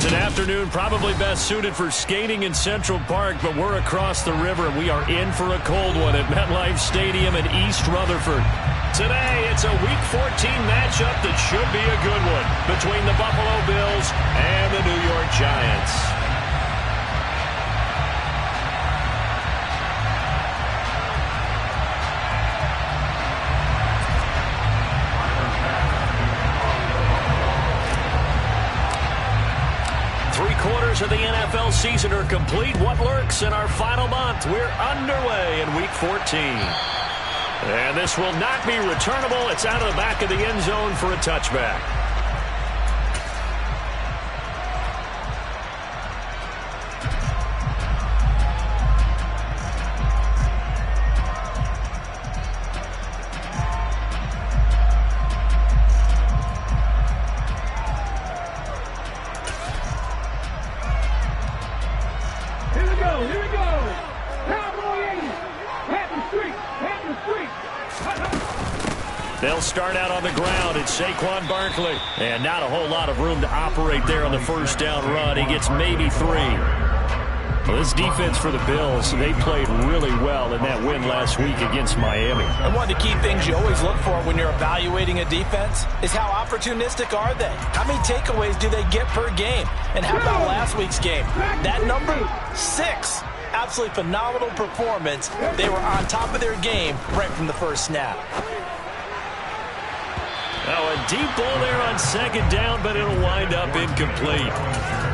It's an afternoon probably best suited for skating in Central Park, but we're across the river, and we are in for a cold one at MetLife Stadium in East Rutherford. Today, it's a Week 14 matchup that should be a good one between the Buffalo Bills and the New York Giants. 3/4 of the NFL season are complete. What lurks in our final month? We're underway in Week 14. And this will not be returnable. It's out of the back of the end zone for a touchback. They'll start out on the ground. It's Saquon Barkley. And not a whole lot of room to operate there on the first down run. He gets maybe 3. Well, this defense for the Bills, they played really well in that win last week against Miami. And one of the key things you always look for when you're evaluating a defense is how opportunistic are they? How many takeaways do they get per game? And how about last week's game? That number, 6. Absolutely phenomenal performance. They were on top of their game right from the first snap. Oh, a deep ball there on second down, but it'll wind up incomplete.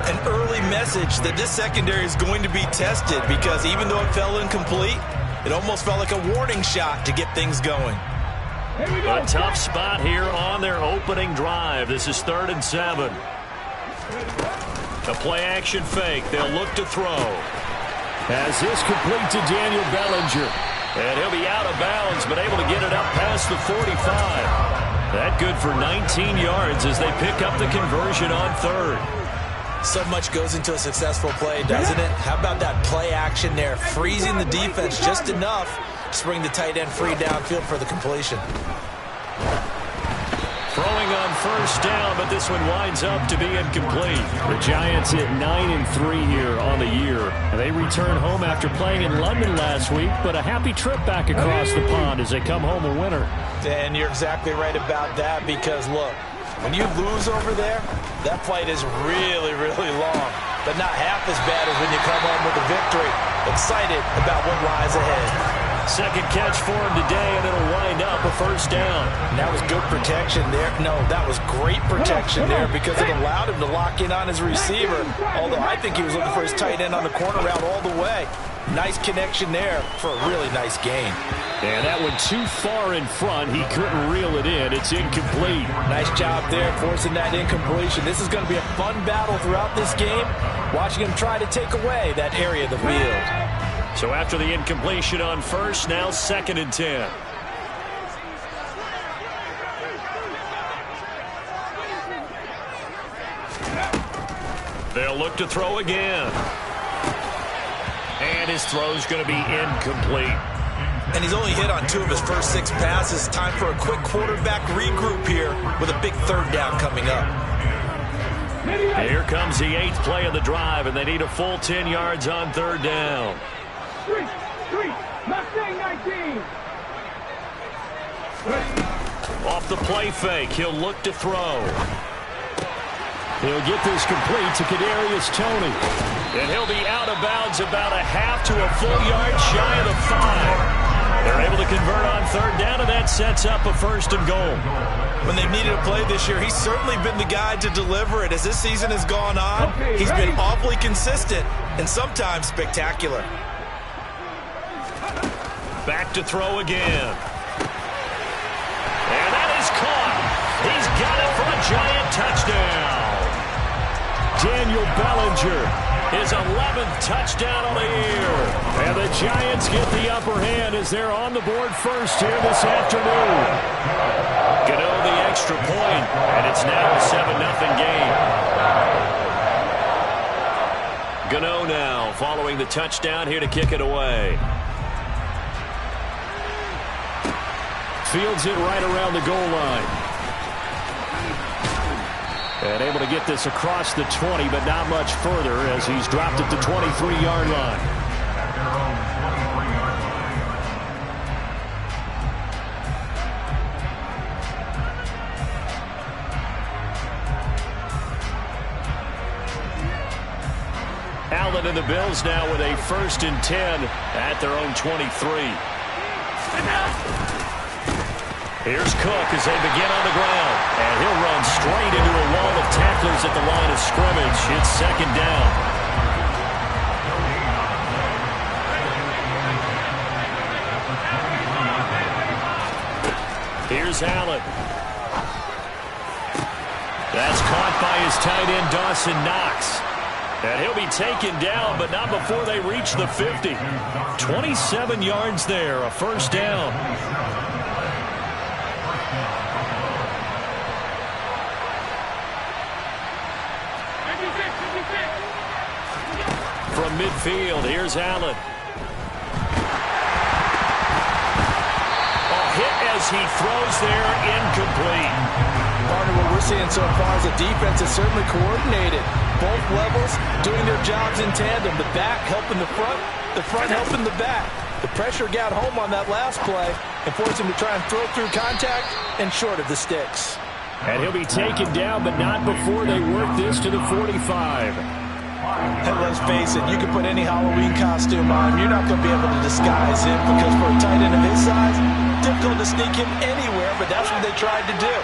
An early message that this secondary is going to be tested because even though it fell incomplete, it almost felt like a warning shot to get things going. A tough spot here on their opening drive. This is 3rd and 7. A play-action fake. They'll look to throw. As this complete to Daniel Bellinger. And he'll be out of bounds, but able to get it up past the 45. That good for 19 yards as they pick up the conversion on 3rd. So much goes into a successful play, doesn't it? How about that play action there, freezing the defense just enough to bring the tight end free downfield for the completion. Throwing on first down, but this one winds up to be incomplete. The Giants hit 9-3 here on the year. They return home after playing in London last week, but a happy trip back across the pond as they come home a winner. And you're exactly right about that because, look, when you lose over there, that flight is really, really long, but not half as bad as when you come home with a victory. Excited about what lies ahead. Second catch for him today, and it'll wind up a first down. And that was good protection there. No, that was great protection there because it allowed him to lock in on his receiver, although I think he was looking for his tight end on the corner route all the way. Nice connection there for a really nice gain. And that one too far in front. He couldn't reel it in. It's incomplete. Nice job there forcing that incompletion. This is going to be a fun battle throughout this game, watching him try to take away that area of the field. So after the incompletion on first, now 2nd and 10. They'll look to throw again. And his throw's going to be incomplete. And he's only hit on 2 of his first 6 passes. Time for a quick quarterback regroup here with a big 3rd down coming up. Here comes the 8th play of the drive, and they need a full 10 yards on 3rd down. Off the play fake, he'll look to throw. He'll get this complete to Kadarius Toney. And he'll be out of bounds about a half to a full yard shy of the 5. They're able to convert on 3rd down, and that sets up a 1st and goal. When they've needed a play this year, he's certainly been the guy to deliver it. As this season has gone on, he's been awfully consistent and sometimes spectacular. Back to throw again. And that is caught. He's got it for a Giant touchdown. Daniel Bellinger, his 11th touchdown of the year. And the Giants get the upper hand as they're on the board first here this afternoon. Gano the extra point, and it's now a 7-0 game. Gano now following the touchdown here to kick it away. Fields it right around the goal line. And able to get this across the 20, but not much further as he's dropped at the 23-yard line. Allen and the Bills now with a 1st and 10 at their own 23. Here's Cook as they begin on the ground. And he'll run straight into a wall of tacklers at the line of scrimmage. It's 2nd down. Here's Allen. That's caught by his tight end, Dawson Knox. And he'll be taken down, but not before they reach the 50. 27 yards there, a 1st down. From midfield, here's Allen. A hit as he throws there, incomplete. Partner, what we're seeing so far is the defense is certainly coordinated. Both levels doing their jobs in tandem. The back helping the front helping the back. The pressure got home on that last play and forced him to try and throw through contact and short of the sticks. And he'll be taken down, but not before they work this to the 45. And let's face it, you can put any Halloween costume on him. You're not going to be able to disguise him because for a tight end of his size, difficult to sneak him anywhere, but that's what they tried to do.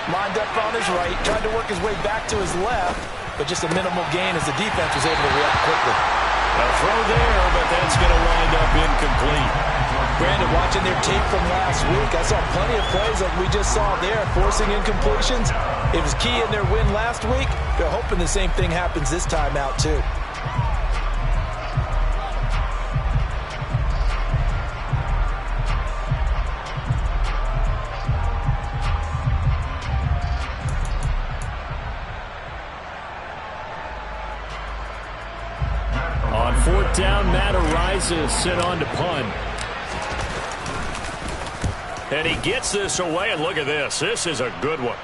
Lined up on his right, tried to work his way back to his left, but just a minimal gain as the defense was able to react quickly. A throw there, but that's going to wind up incomplete. Brandon, watching their tape from last week, I saw plenty of plays like we just saw there, forcing incompletions. It was key in their win last week. They're hoping the same thing happens this time out, too. On 4th down, Matt arises, sent on to punt. And he gets this away, and look at this. This is a good one.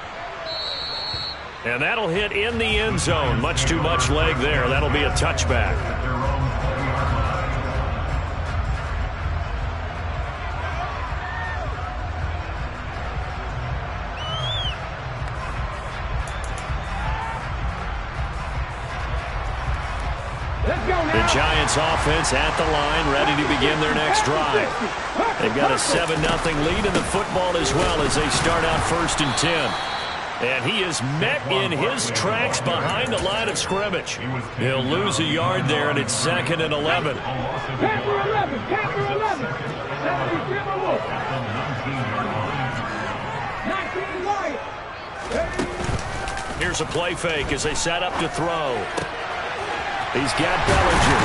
And that'll hit in the end zone. Much too much leg there. That'll be a touchback. The Giants offense at the line, ready to begin their next drive. They've got a 7-0 lead in the football as well as they start out 1st and 10. And he is met in his tracks behind the line of scrimmage. He'll lose a yard there, and it's 2nd and 11. Here's a play fake as they set up to throw. He's got Bellinger.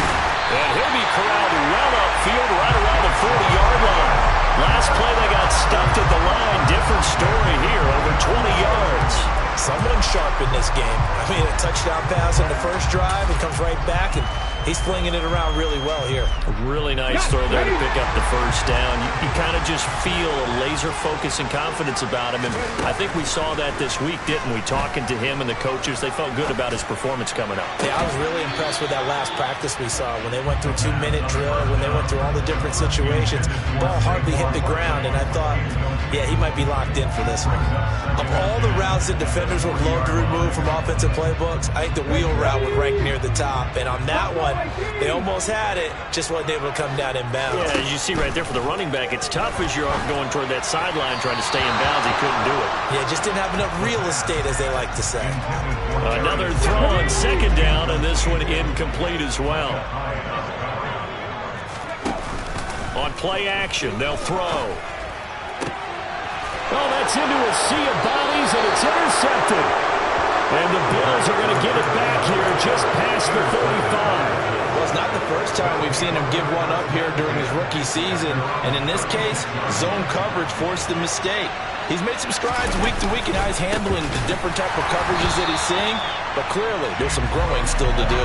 And he'll be corralled well upfield right around the 40-yard line. Last play they got stuffed at the line. Different story here, over 20 yards. Someone sharp in this game. I mean, a touchdown pass in the first drive. It comes right back, and he's flinging it around really well here. A really nice throw there to pick up the 1st down. You kind of just feel a laser focus and confidence about him, and I think we saw that this week, didn't we? Talking to him and the coaches, they felt good about his performance coming up. Yeah, I was really impressed with that last practice we saw when they went through 2-minute drill, when they went through all the different situations. Ball hardly hit the ground, and I thought, yeah, he might be locked in for this one. Of all the routes that defenders would love to remove from offensive playbooks, I think the wheel route would rank near the top, and on that one, they almost had it, just wasn't able to come down in bounds. Yeah, as you see right there for the running back, it's tough as you're going toward that sideline trying to stay in bounds. He couldn't do it. Yeah, just didn't have enough real estate, as they like to say. Another throw on 2nd down, and this one incomplete as well. On play action, they'll throw. Oh, that's into a sea of bodies, and it's intercepted. And the Bills are going to get it back here just past the 45. Well, it's not the first time we've seen him give one up here during his rookie season. And in this case, zone coverage forced the mistake. He's made some strides week to week in how he's handling the different type of coverages that he's seeing. But clearly, there's some growing still to do.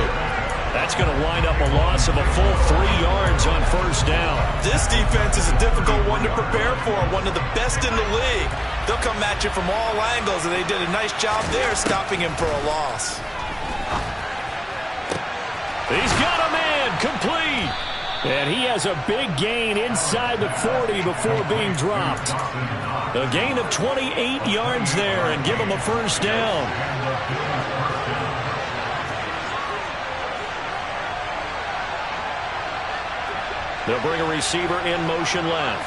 That's going to wind up a loss of a full 3 yards on first down. This defense is a difficult one to prepare for, one of the best in the league. They'll come at you from all angles, and they did a nice job there stopping him for a loss. He's got a man, complete. And he has a big gain inside the 40 before being dropped. A gain of 28 yards there and give him a first down. They'll bring a receiver in motion left.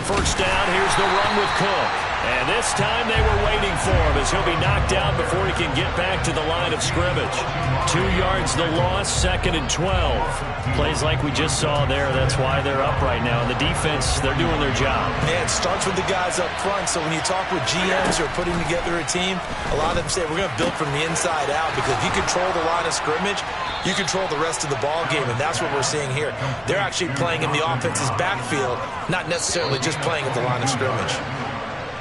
First down, here's the run with Cook. And this time they were waiting for him as he'll be knocked out before he can get back to the line of scrimmage. 2 yards the loss, 2nd and 12. Plays like we just saw there. That's why they're up right now. And the defense, they're doing their job. Yeah, it starts with the guys up front. So when you talk with GMs who are putting together a team, a lot of them say we're going to build from the inside out, because if you control the line of scrimmage, you control the rest of the ball game, and that's what we're seeing here. They're actually playing in the offense's backfield, not necessarily just playing at the line of scrimmage.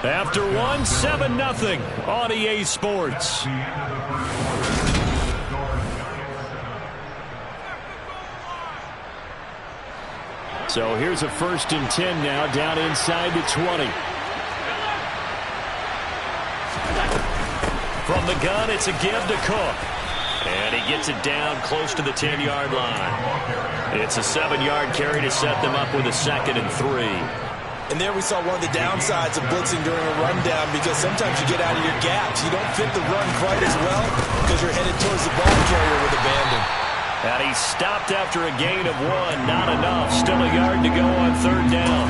After 1, 7-0 on EA Sports. So here's a 1st and 10 now, down inside the 20. From the gun, it's a give to Cook. And he gets it down close to the 10-yard line. It's a 7-yard carry to set them up with a 2nd and 3. And there we saw one of the downsides of blitzing during a rundown, because sometimes you get out of your gaps. You don't fit the run quite as well because you're headed towards the ball carrier with abandon. And he stopped after a gain of 1. Not enough. Still a yard to go on 3rd down.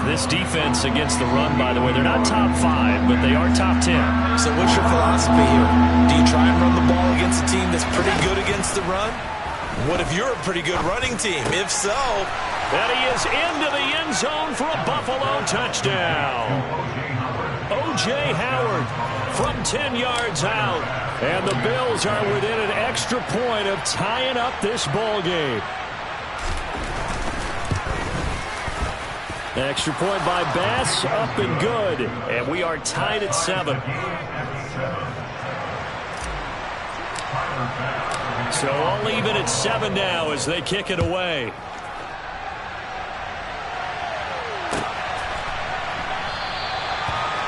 This defense against the run, by the way, they're not top 5, but they are top 10. So what's your philosophy here? Do you try and run the ball against a team that's pretty good against the run? What if you're a pretty good running team? If so... And he is into the end zone for a Buffalo touchdown. O.J. Howard from 10 yards out. And the Bills are within an extra point of tying up this ball game. Extra point by Bass, up and good. And we are tied at 7. So all even at 7 now as they kick it away.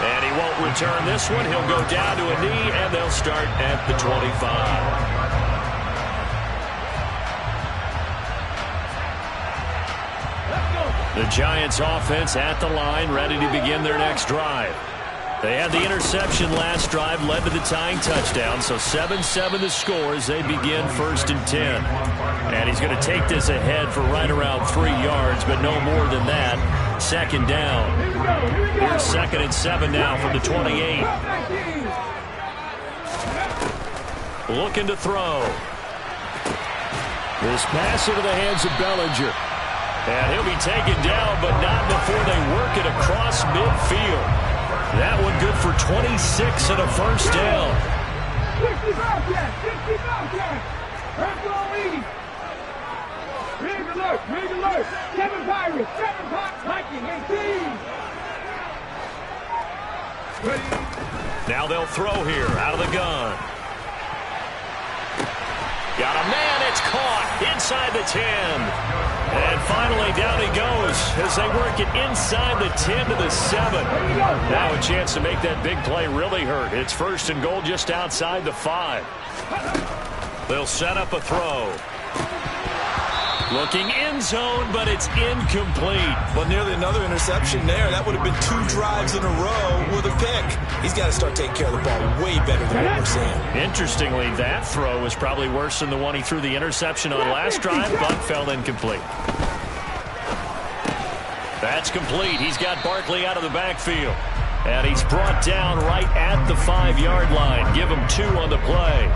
And he won't return this one. He'll go down to a knee, and they'll start at the 25. The Giants offense at the line, ready to begin their next drive. They had the interception last drive, led to the tying touchdown, so 7-7 the score as they begin 1st and 10. And he's going to take this ahead for right around 3 yards, but no more than that. 2nd down. Here's 2nd and 7 now from the 28. Looking to throw. This pass into the hands of Bellinger. And he'll be taken down, but not before they work it across midfield. That one good for 26 and a first down. 65 catch, 65 catch. Big alert, big alert. 7 Pirates, 7 Viking, 18. Now they'll throw here out of the gun. Got a man, it's caught inside the 10. And finally down he goes as they work it inside the 10 to the 7. Now a chance to make that big play really hurt. It's 1st and goal just outside the 5. They'll set up a throw. Looking end zone, but it's incomplete. Well, nearly another interception there. That would have been 2 drives in a row with a pick. He's got to start taking care of the ball way better than what we're seeing. Interestingly, that throw was probably worse than the one he threw the interception on last drive, but fell incomplete. That's complete. He's got Barkley out of the backfield. And he's brought down right at the 5-yard line. Give him 2 on the play.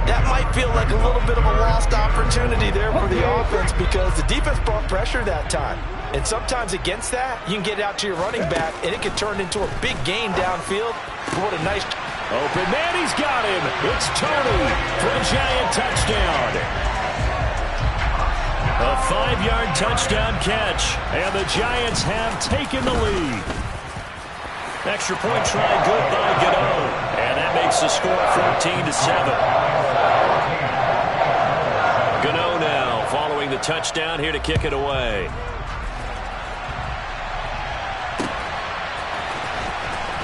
That might feel like a little bit of a lost opportunity there for the offense, because the defense brought pressure that time. And sometimes against that, you can get out to your running back, and it can turn into a big gain downfield. What a nice... Open man, he's got him. It's Tony for a Giant touchdown. A 5-yard touchdown catch, and the Giants have taken the lead. Extra point try good by Gano. makes the score 14-7. Gano now following the touchdown here to kick it away.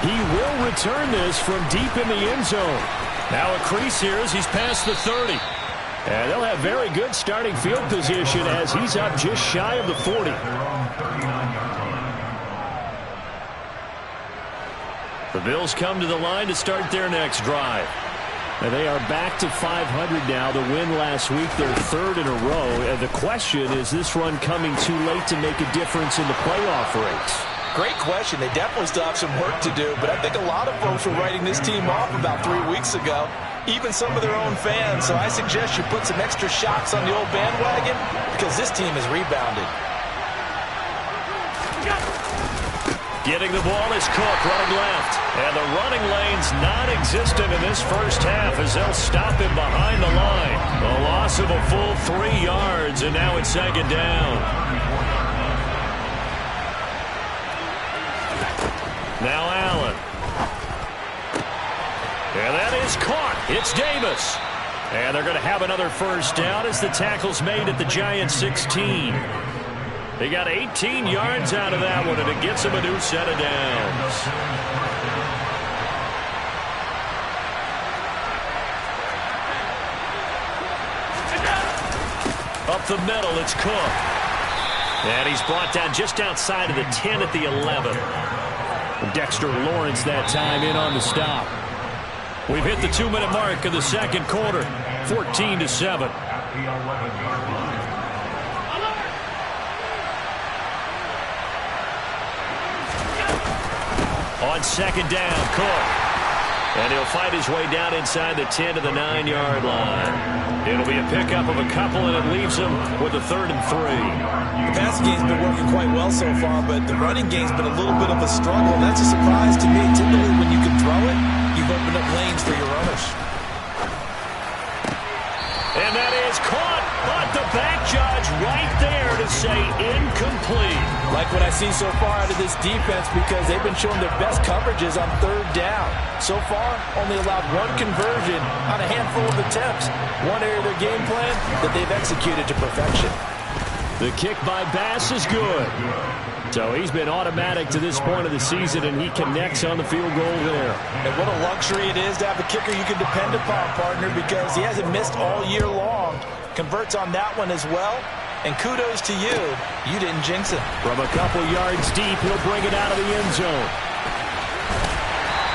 He will return this from deep in the end zone. Now a crease here as he's past the 30. And they'll have very good starting field position as he's up just shy of the 40. The Bills come to the line to start their next drive. And they are back to 500 now. The win last week, their third in a row. And the question is this run coming too late to make a difference in the playoff race? Great question. They definitely still have some work to do, but I think a lot of folks were writing this team off about 3 weeks ago, even some of their own fans. So I suggest you put some extra shots on the old bandwagon because this team has rebounded. Getting the ball is Cook running left. And the running lane's non-existent in this first half as they'll stop him behind the line. A loss of a full 3 yards, and now it's second down. Now Allen. And that is caught. It's Davis. And they're going to have another first down as the tackle's made at the Giants' 16. They got 18 yards out of that one, and it gets them a new set of downs. Up the middle, it's Cook. And he's brought down just outside of the 10 at the 11. Dexter Lawrence that time in on the stop. We've hit the 2-minute mark of the second quarter. 14-7. On second down, Cook. And he'll fight his way down inside the 10 to the 9-yard line. It'll be a pickup of a couple, and it leaves him with a 3rd and 3. The passing game's been working quite well so far, but the running game's been a little bit of a struggle. And that's a surprise to me. Typically, when you can throw it, you've opened up lanes for your runners. And that is caught, but the back judge right there to say incomplete. Like what I see so far out of this defense because they've been showing their best coverages on 3rd down. So far, only allowed 1 conversion on a handful of attempts. One area of their game plan that they've executed to perfection. The kick by Bass is good. So he's been automatic to this point of the season, and he connects on the field goal there. And what a luxury it is to have a kicker you can depend upon, partner, because he hasn't missed all year long. Converts on that one as well. And kudos to you. You didn't jinx him. From a couple yards deep, he'll bring it out of the end zone.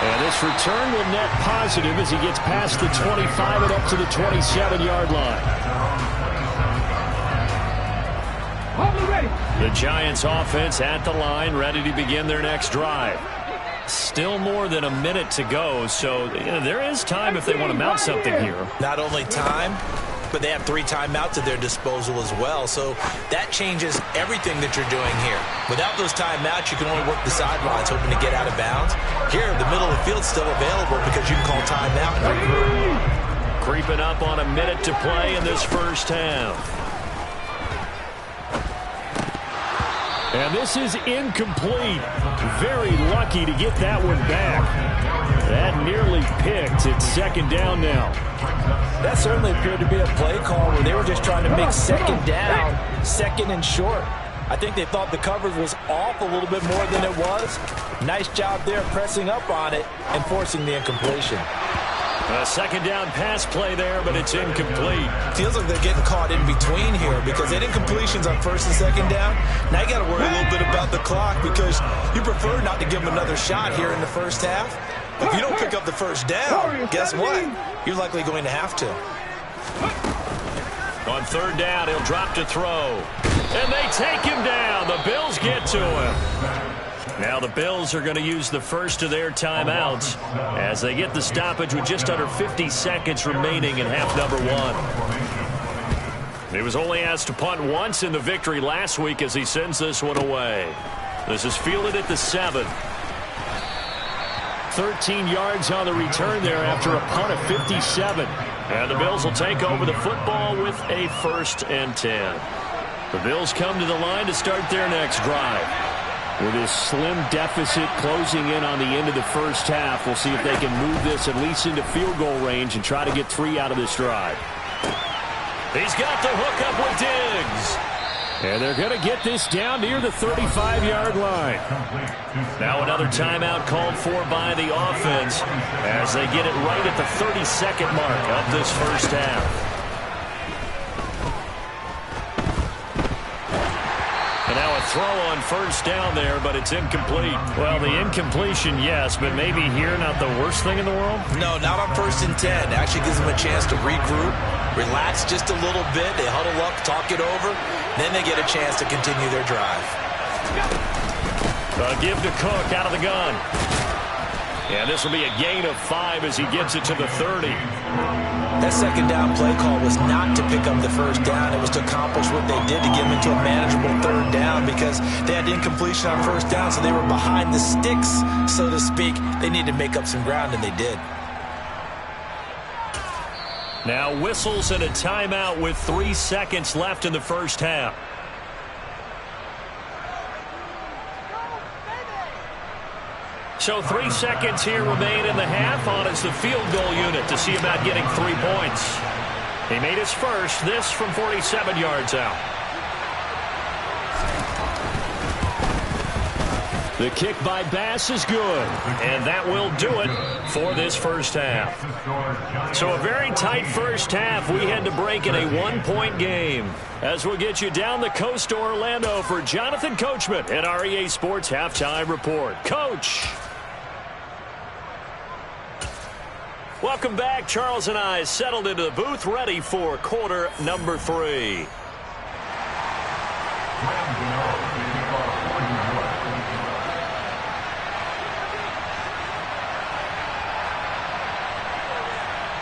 And this return will net positive as he gets past the 25 and up to the 27-yard line. The Giants offense at the line, ready to begin their next drive. Still more than a minute to go, so there is time if they want to mount something here. Not only time, but they have 3 timeouts at their disposal as well, so that changes everything that you're doing here. Without those timeouts, you can only work the sidelines, hoping to get out of bounds. Here, the middle of the field's still available because you can call timeout and regroup. Creeping up on a minute to play in this first half. And this is incomplete. Very lucky to get that one back. That nearly picked. It's second down now. That certainly appeared to be a play call where they were just trying to make second down, second and short. I think they thought the coverage was off a little bit more than it was. Nice job there pressing up on it and forcing the incompletion. A second down pass play there, but it's incomplete. Feels like they're getting caught in between here because they had incompletions on 1st and 2nd down. Now you got to worry a little bit about the clock because you prefer not to give them another shot here in the first half. If you don't pick up the first down, guess what? You're likely going to have to. On 3rd down, he'll drop to throw. And they take him down. The Bills get to him. Now the Bills are going to use the first of their timeouts as they get the stoppage with just under 50 seconds remaining in half number 1. He was only asked to punt once in the victory last week as he sends this one away. This is fielded at the 7. 13 yards on the return there after a punt of 57. And the Bills will take over the football with a 1st and 10. The Bills come to the line to start their next drive. With this slim deficit closing in on the end of the first half, we'll see if they can move this at least into field goal range and try to get 3 out of this drive. He's got the hookup with Diggs. And they're going to get this down near the 35-yard line. Now another timeout called for by the offense as they get it right at the 32nd mark of this first half. And now a throw on first down there, but it's incomplete. Well, the incompletion, yes, but maybe here not the worst thing in the world? No, not on 1st and 10. Actually gives them a chance to regroup, relax just a little bit. They huddle up, talk it over. Then they get a chance to continue their drive. A give to Cook out of the gun. And this will be a gain of 5 as he gets it to the 30. That second down play call was not to pick up the first down. It was to accomplish what they did to get them into a manageable 3rd down because they had incompletion on 1st down, so they were behind the sticks, so to speak. They needed to make up some ground, and they did. Now whistles and a timeout with 3 seconds left in the first half. So 3 seconds here remain in the half. On is the field goal unit to see about getting 3 points. He made his first, this from 47 yards out. The kick by Bass is good. And that will do it for this first half. So a very tight first half. We had to break in a 1-point game. As we'll get you down the coast to Orlando for Jonathan Coachman at our EA Sports Halftime Report. Coach. Welcome back. Charles and I settled into the booth ready for quarter number 3.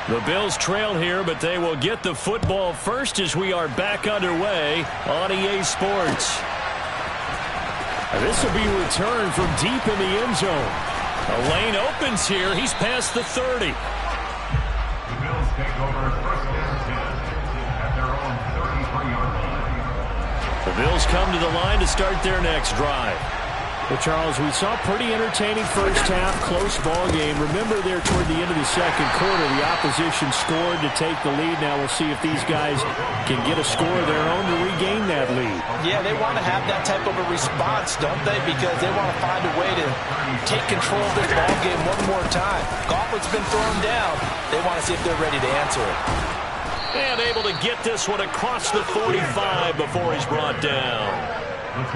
The Bills trail here, but they will get the football first as we are back underway on EA Sports. This will be returned from deep in the end zone. A lane opens here. He's past the 30. The Bills take over 1st and 10 at their own 33-yard line. The Bills come to the line to start their next drive. Well, Charles, we saw pretty entertaining first half, close ball game. Remember there toward the end of the second quarter, the opposition scored to take the lead. Now we'll see if these guys can get a score of their own to regain that lead. Yeah, they want to have that type of a response, don't they? Because they want to find a way to take control of this ball game one more time. Gauntlet's been thrown down. They want to see if they're ready to answer it. And able to get this one across the 45 before he's brought down.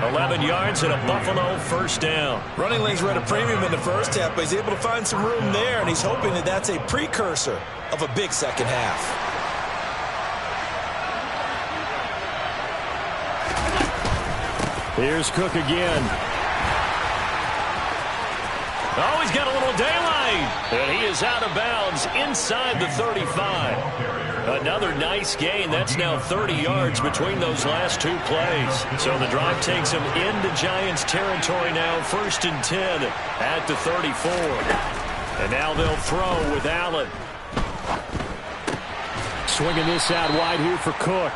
11 yards and a Buffalo first down. Running lanes were at a premium in the first half, but he's able to find some room there, and he's hoping that that's a precursor of a big second half. Here's Cook again. Oh, he's got a little daylight. And he is out of bounds inside the 35. Another nice gain. That's now 30 yards between those last 2 plays. So the drive takes him into Giants territory now. 1st and 10 at the 34. And now they'll throw with Allen. Swinging this out wide here for Cook.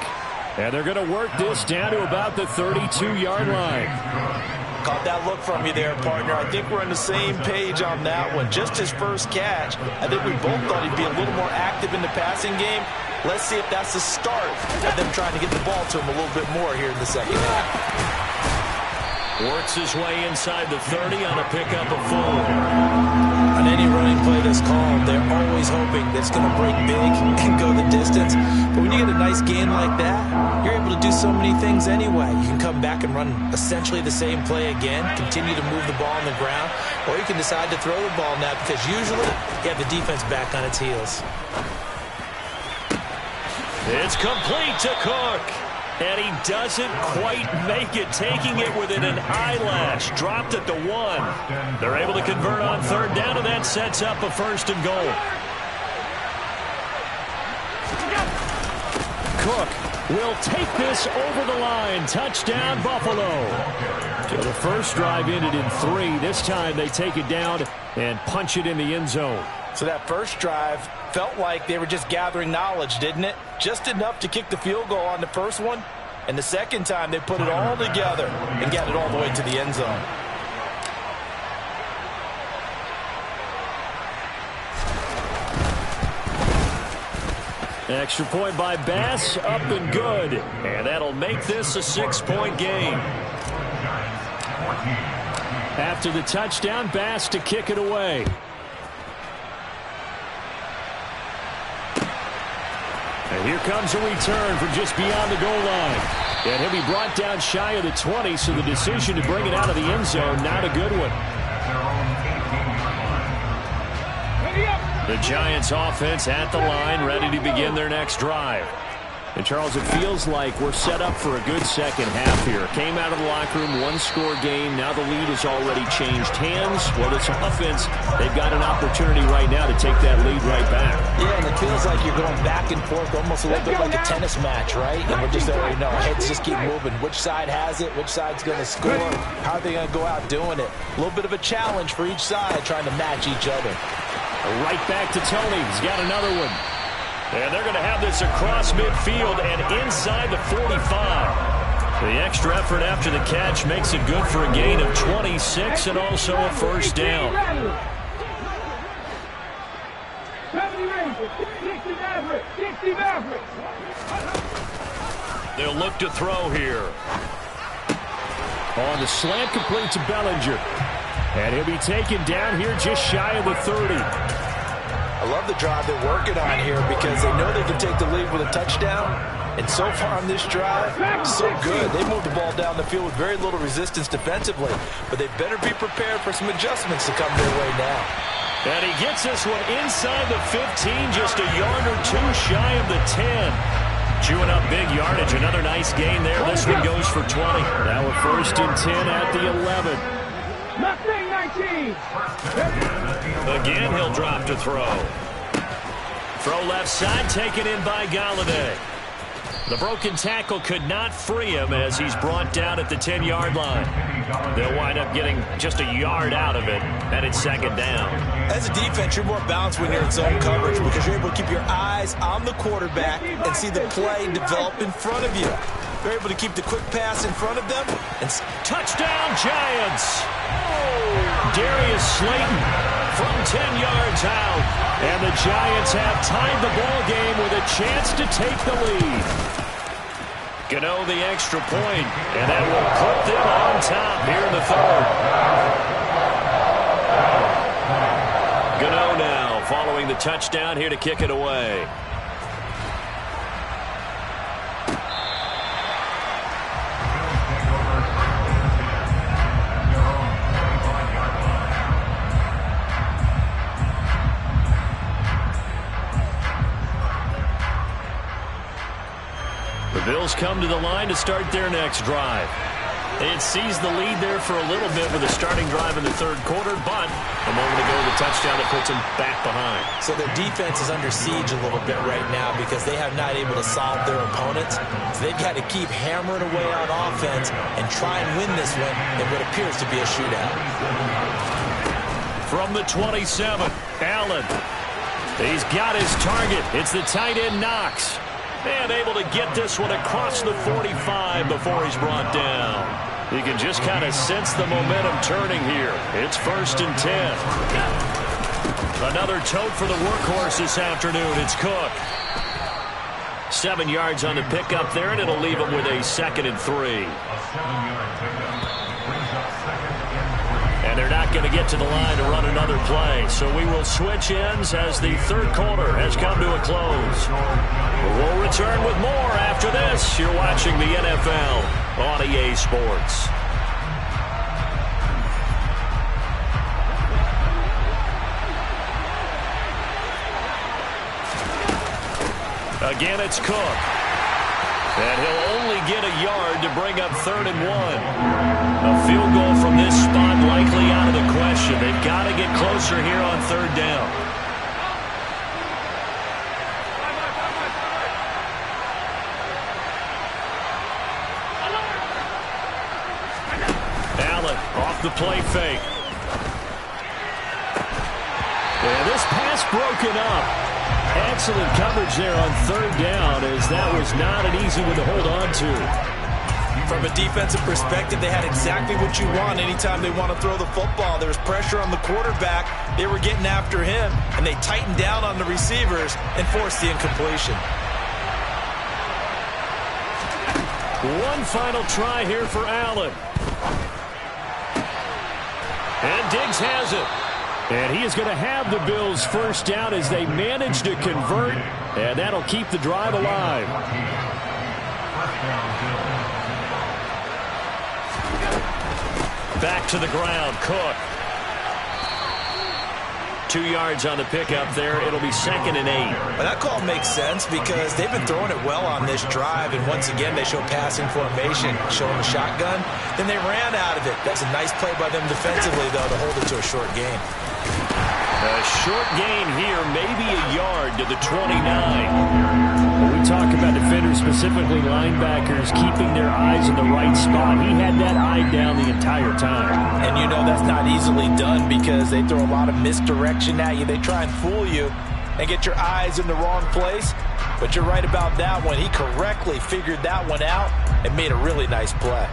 And they're going to work this down to about the 32-yard line. Caught that look from you there, partner. I think we're on the same page on that one. Just his first catch. I think we both thought he'd be a little more active in the passing game. Let's see if that's the start of them trying to get the ball to him a little bit more here in the second half. Works his way inside the 30 on a pickup of 4. On any running play that's called, they're always hoping that it's going to break big and go the distance. But when you get a nice gain like that, you're able to do so many things anyway. You can come back and run essentially the same play again, continue to move the ball on the ground, or you can decide to throw the ball now because usually you have the defense back on its heels. It's complete to Cook. And he doesn't quite make it, taking it within an eyelash. Dropped at the 1. They're able to convert on 3rd down, and that sets up a 1st and goal. Cook will take this over the line. Touchdown, Buffalo. So the first drive ended in 3. This time they take it down and punch it in the end zone. So that first drive felt like they were just gathering knowledge, didn't it? Just enough to kick the field goal on the first one. And the second time, they put it all together and got it all the way to the end zone. Extra point by Bass, up and good. And that'll make this a 6-point game. After the touchdown, Bass to kick it away. And here comes a return from just beyond the goal line. And he'll be brought down shy of the 20, so the decision to bring it out of the end zone, not a good one. The Giants offense at the line, ready to begin their next drive. And, Charles, it feels like we're set up for a good second half here. Came out of the locker room, one-score game. Now the lead has already changed hands. Well, this offense, they've got an opportunity right now to take that lead right back. Yeah, and it feels like you're going back and forth, almost a little bit like a tennis match, right? And we're just already know, heads just keep moving. Which side has it? Which side's going to score? How are they going to go out doing it? A little bit of a challenge for each side, trying to match each other. Right back to Tony. He's got another one. And they're going to have this across midfield and inside the 45. The extra effort after the catch makes it good for a gain of 26 and also a first down. They'll look to throw here. On the slant, complete to Bellinger. And he'll be taken down here just shy of the 30. I love the drive they're working on here because they know they can take the lead with a touchdown. And so far on this drive, so good. They moved the ball down the field with very little resistance defensively. But they better be prepared for some adjustments to come their way now. And he gets this one inside the 15, just a yard or two shy of the 10. Chewing up big yardage. Another nice gain there. This one goes for 20. Now a 1st and 10 at the 11. Again, he'll drop to throw. Throw left side, taken in by Galladay. The broken tackle could not free him as he's brought down at the 10-yard line. They'll wind up getting just a yard out of it, and it's 2nd down. As a defense, you're more balanced when you're in zone coverage because you're able to keep your eyes on the quarterback and see the play develop in front of you. You're able to keep the quick pass in front of them. And touchdown, Giants! Darius Slayton from 10 yards out. And the Giants have tied the ball game with a chance to take the lead. Gano the extra point, and that will put them on top here in the 3rd. Gano now following the touchdown here to kick it away. The Bills come to the line to start their next drive. They had seized the lead there for a little bit with a starting drive in the 3rd quarter, but a moment ago the touchdown that puts them back behind. So their defense is under siege a little bit right now because they have not able to solve their opponents. So they've got to keep hammering away on offense and try and win this one in what appears to be a shootout. From the 27, Allen. He's got his target. It's the tight end Knox. And able to get this one across the 45 before he's brought down. You can just kind of sense the momentum turning here. It's 1st and 10. Another tote for the workhorse this afternoon. It's Cook. 7 yards on the pickup there, and it'll leave him with a 2nd and 3. And they're not going to get to the line to run another play. So we will switch ends as the 3rd quarter has come to a close. We'll return with more after this. You're watching the NFL on EA Sports. Again, it's Cook. And he'll only get a yard to bring up 3rd and 1. A field goal from this spot likely out of the question. They've got to get closer here on 3rd down. Allen off the play fake. And this pass broken up. Excellent coverage there on 3rd down, as that was not an easy one to hold on to. From a defensive perspective, they had exactly what you want anytime they want to throw the football. There was pressure on the quarterback. They were getting after him, and they tightened down on the receivers and forced the incompletion. One final try here for Allen. And Diggs has it. And he is going to have the Bills first down as they manage to convert, and that'll keep the drive alive. Back to the ground, Cook. 2 yards on the pickup there. It'll be 2nd and 8. Well, that call makes sense because they've been throwing it well on this drive, and once again they show passing formation, showing a shotgun. Then they ran out of it. That's a nice play by them defensively, though, to hold it to a short gain. A short gain here, maybe a yard to the 29. When we talk about defenders, specifically linebackers, keeping their eyes in the right spot, he had that eye down the entire time. And you know that's not easily done because they throw a lot of misdirection at you. They try and fool you and get your eyes in the wrong place. But you're right about that one. He correctly figured that one out and made a really nice play.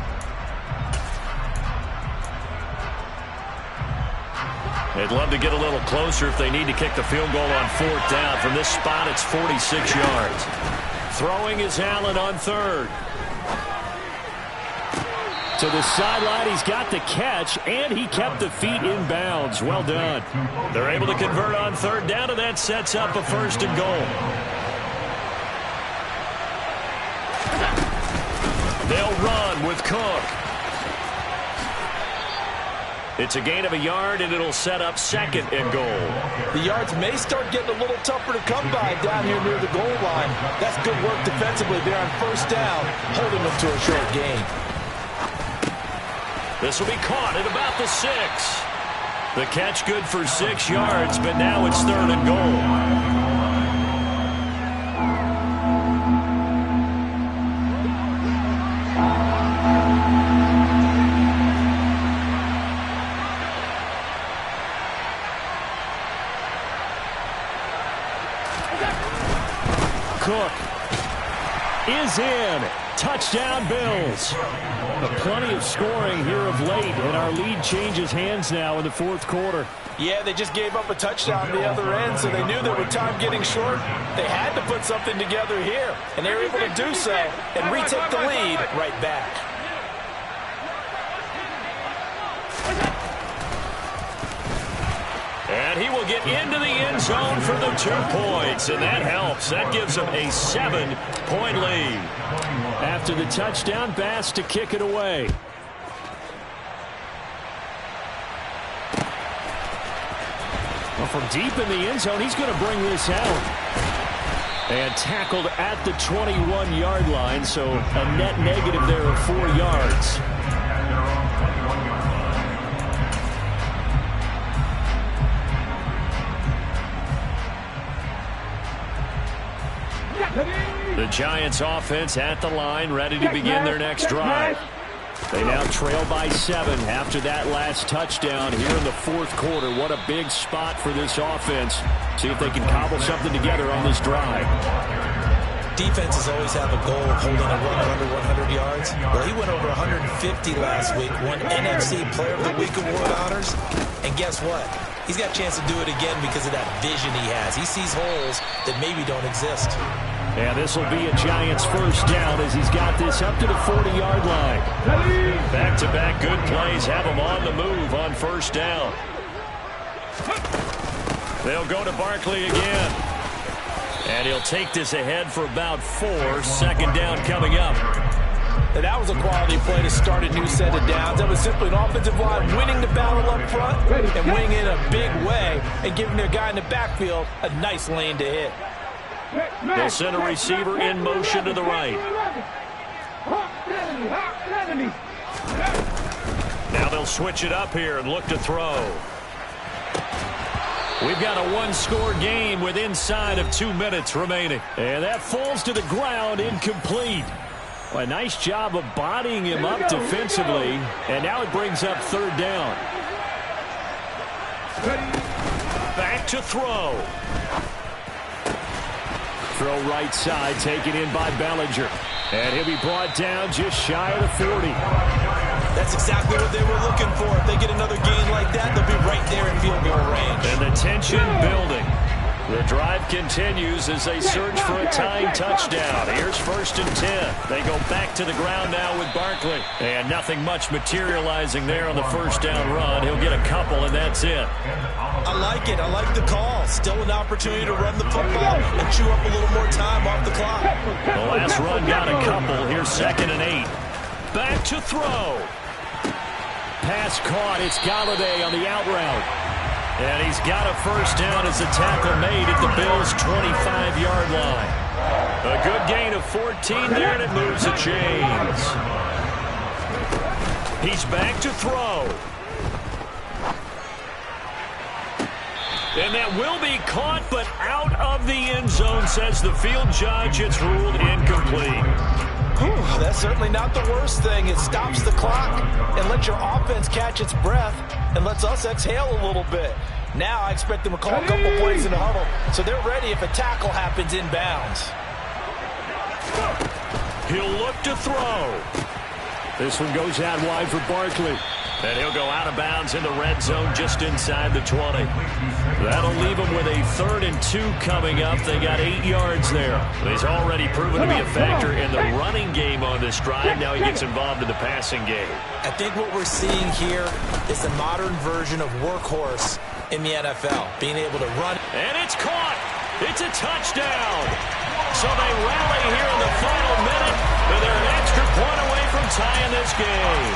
They'd love to get a little closer if they need to kick the field goal on 4th down. From this spot, it's 46 yards. Throwing is Allen on 3rd. To the sideline, he's got the catch, and he kept the feet in bounds. Well done. They're able to convert on 3rd down, and that sets up a 1st and goal. They'll run with Cook. It's a gain of a yard, and it'll set up 2nd and goal. The yards may start getting a little tougher to come by down here near the goal line. That's good work defensively there on 1st down, holding them to a short gain. This will be caught at about the 6. The catch good for 6 yards, but now it's 3rd and goal. Cook is in. Touchdown, Bills. Plenty of scoring here of late, and our lead changes hands now in the 4th quarter. Yeah, they just gave up a touchdown the other end, so they knew that with time getting short, they had to put something together here, and they were able to do so and retake the lead right back. And he will get into the end zone for the 2 points, and that helps. That gives them a 7-point lead. After the touchdown, Bass to kick it away. Well, from deep in the end zone, he's going to bring this out. And tackled at the 21-yard line, so a net negative there of 4 yards. The Giants offense at the line, ready to begin their next drive. They now trail by 7 after that last touchdown here in the 4th quarter. What a big spot for this offense. See if they can cobble something together on this drive. Defenses always have a goal of holding a runner under 100 yards. Well, he went over 150 last week, won NFC Player of the Week award honors. And guess what? He's got a chance to do it again because of that vision he has. He sees holes that maybe don't exist. And this will be a Giants 1st down as he's got this up to the 40-yard line. Back-to-back good plays have him on the move on 1st down. They'll go to Barkley again. And he'll take this ahead for about 4. 2nd down coming up. And that was a quality play to start a new set of downs. That was simply an offensive line winning the battle up front and winning it in a big way and giving their guy in the backfield a nice lane to hit. They'll send a receiver in motion to the right. Now they'll switch it up here and look to throw. We've got a 1-score game with inside of 2 minutes remaining. And that falls to the ground, incomplete. Well, a nice job of bodying him up defensively. And now it brings up 3rd down. Back to throw. Throw right side, taken in by Bellinger. And he'll be brought down just shy of the 40. That's exactly what they were looking for. If they get another gain like that, they'll be right there in field goal range. And the tension building. The drive continues as they search for a tying touchdown. Here's 1st and 10. They go back to the ground now with Barkley. And nothing much materializing there on the first down run. He'll get a couple, and that's it. I like it. I like the call. Still an opportunity to run the football and chew up a little more time off the clock. The last run got a couple. Here's 2nd and 8. Back to throw. Pass caught. It's Galladay on the out route. And he's got a first down as the tackle made at the Bills' 25-yard line. A good gain of 14 there, and it moves the chains. He's back to throw. And that will be caught, but out of the end zone, says the field judge. It's ruled incomplete. That's certainly not the worst thing. It stops the clock and lets your offense catch its breath and lets us exhale a little bit. Now I expect them to call a couple plays in the huddle, so they're ready if a tackle happens inbounds. He'll look to throw. This one goes out wide for Barkley. And he'll go out of bounds in the red zone just inside the 20. That'll leave him with a 3rd and 2 coming up. They got 8 yards there. He's already proven to be a factor in the running game on this drive. Now he gets involved in the passing game. I think what we're seeing here is the modern version of workhorse in the NFL, being able to run. And it's caught. It's a touchdown. So they rally here in the final minute, and they're an extra point away from tying this game.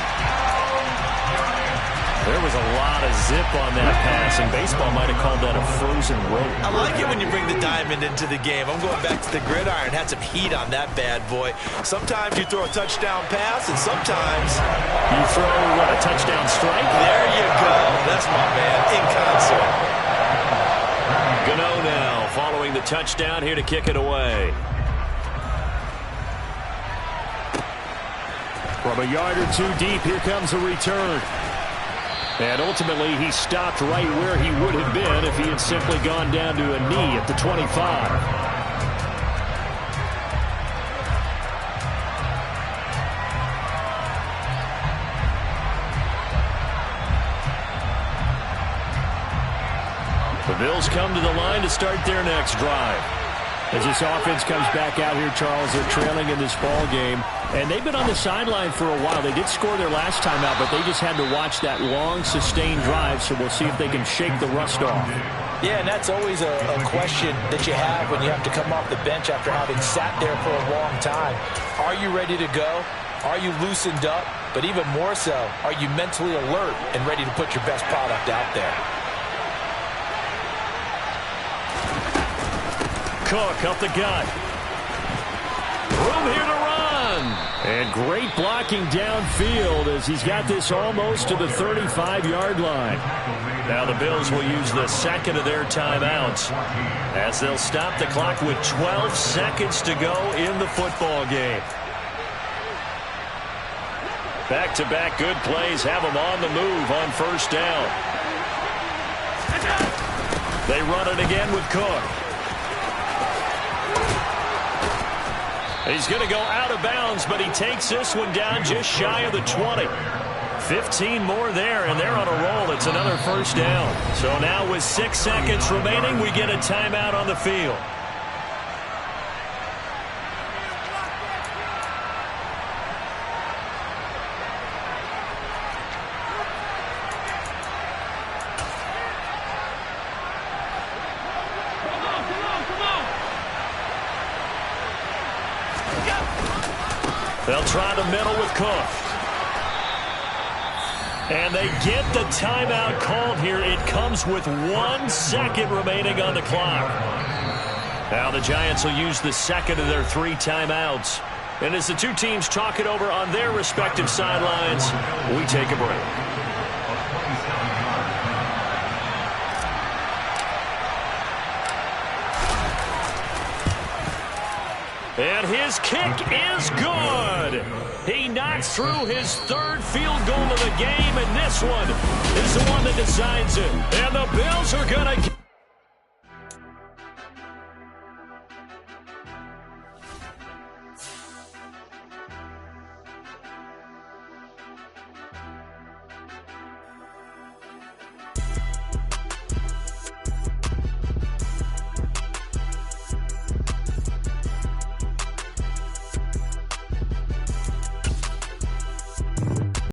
There was a lot of zip on that pass, and baseball might have called that a frozen rope. I like it when you bring the diamond into the game. I'm going back to the gridiron. Had some heat on that bad boy. Sometimes you throw a touchdown pass, and sometimes you throw, what, a touchdown strike? There you go. That's my man, in concert. Gano now following the touchdown here to kick it away. From a yard or two deep, here comes a return. And ultimately, he stopped right where he would have been if he had simply gone down to a knee at the 25. The Bills come to the line to start their next drive. As this offense comes back out here, Charles, they're trailing in this ball game. And they've been on the sideline for a while. They did score their last time out, but they just had to watch that long, sustained drive, so we'll see if they can shake the rust off. Yeah, and that's always a question that you have when you have to come off the bench after having sat there for a long time. Are you ready to go? Are you loosened up? But even more so, are you mentally alert and ready to put your best product out there? Cook up the gut. Room here to run. And great blocking downfield as he's got this almost to the 35-yard line. Now the Bills will use the 2nd of their timeouts as they'll stop the clock with 12 seconds to go in the football game. Back-to-back good plays have them on the move on 1st down. They run it again with Cook. He's going to go out of bounds, but he takes this one down just shy of the 20. 15 more there, and they're on a roll. It's another 1st down. So now with 6 seconds remaining, we get a timeout on the field. They'll try the middle with Cook. And they get the timeout called here. It comes with 1 second remaining on the clock. Now the Giants will use the 2nd of their 3 timeouts. And as the two teams talk it over on their respective sidelines, we take a break. And his kick is good. He knocks through his 3rd field goal of the game, and this one is the one that decides it. And the Bills are going to